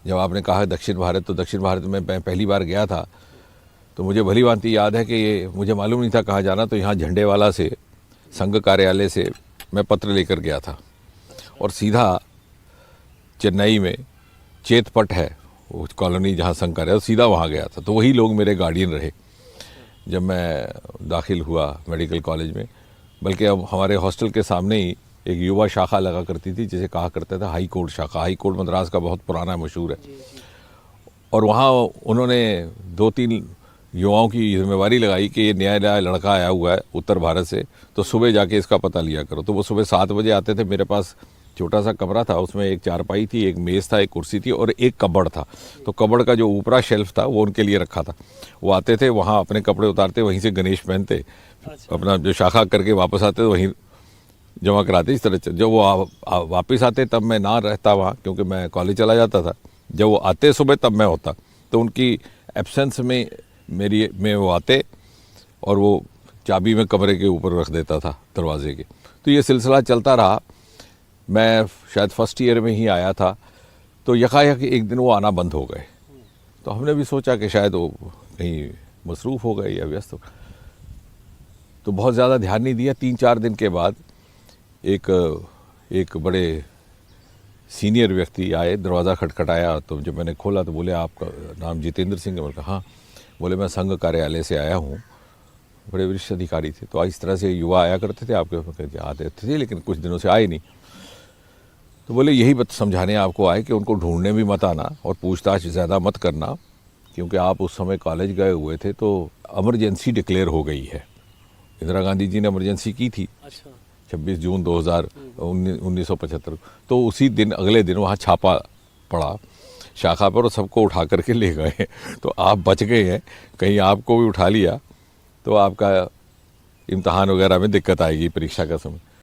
जब आपने कहा दक्षिण भारत, तो दक्षिण भारत में मैं पहली बार गया था तो मुझे भली भांति याद है कि ये मुझे मालूम नहीं था कहाँ जाना, तो यहाँ झंडेवाला से, संघ कार्यालय से मैं पत्र लेकर गया था और सीधा चेन्नई में चेतपट है वो कॉलोनी जहाँ संघ कार्यालय, सीधा वहाँ गया था। तो वही लोग मेरे गार्डियन रहे जब मैं दाखिल हुआ मेडिकल कॉलेज में। बल्कि अब हमारे हॉस्टल के सामने ही एक युवा शाखा लगा करती थी जिसे कहा करते थे हाई कोर्ट शाखा। हाई कोर्ट मद्रास का बहुत पुराना मशहूर है। और वहाँ उन्होंने 2-3 युवाओं की जिम्मेवारी लगाई कि ये नया लड़का आया हुआ है उत्तर भारत से, तो सुबह जाके इसका पता लिया करो। तो वो सुबह 7 बजे आते थे। मेरे पास छोटा सा कमरा था, उसमें एक चारपाई थी, एक मेज़ था, एक कुर्सी थी और एक कबर्ड था। तो कबर्ड का जो ऊपरा शेल्फ था वो उनके लिए रखा था। वो आते थे, वहाँ अपने कपड़े उतारते, वहीं से गणेश पहनते, अपना जो शाखा करके वापस आते तो वहीं जमा कराते। इस तरह जब वो वापस आते तब मैं ना रहता वहाँ, क्योंकि मैं कॉलेज चला जाता था। जब वो आते सुबह तब मैं होता, तो उनकी एब्सेंस में वो आते और वो चाबी में कमरे के ऊपर रख देता था दरवाजे के। तो ये सिलसिला चलता रहा। मैं शायद फर्स्ट ईयर में ही आया था, तो यकायक एक दिन वो आना बंद हो गए। तो हमने भी सोचा कि शायद वो कहीं मसरूफ़ हो गए या व्यस्त हो, तो बहुत ज़्यादा ध्यान नहीं दिया। 3-4 दिन के बाद एक बड़े सीनियर व्यक्ति आए, दरवाज़ा खटखटाया। तो जब मैंने खोला तो बोले आपका नाम जितेंद्र सिंह है? मैंने कहा हाँ। बोले मैं संघ कार्यालय से आया हूँ। बड़े वरिष्ठ अधिकारी थे। तो इस तरह से युवा आया करते थे आपके? आते थे लेकिन कुछ दिनों से आए नहीं। तो बोले यही बात समझाने आपको आए कि उनको ढूंढने भी मत आना और पूछताछ ज़्यादा मत करना, क्योंकि आप उस समय कॉलेज गए हुए थे तो इमरजेंसी डिक्लेयर हो गई है। इंदिरा गांधी जी ने इमरजेंसी की थी। अच्छा। 26 जून 1975। तो उसी दिन अगले दिन वहाँ छापा पड़ा शाखा पर और सबको उठा करके ले गए। तो आप बच गए हैं। कहीं आपको भी उठा लिया तो आपका इम्तहान वगैरह में दिक्कत आएगी परीक्षा का समय।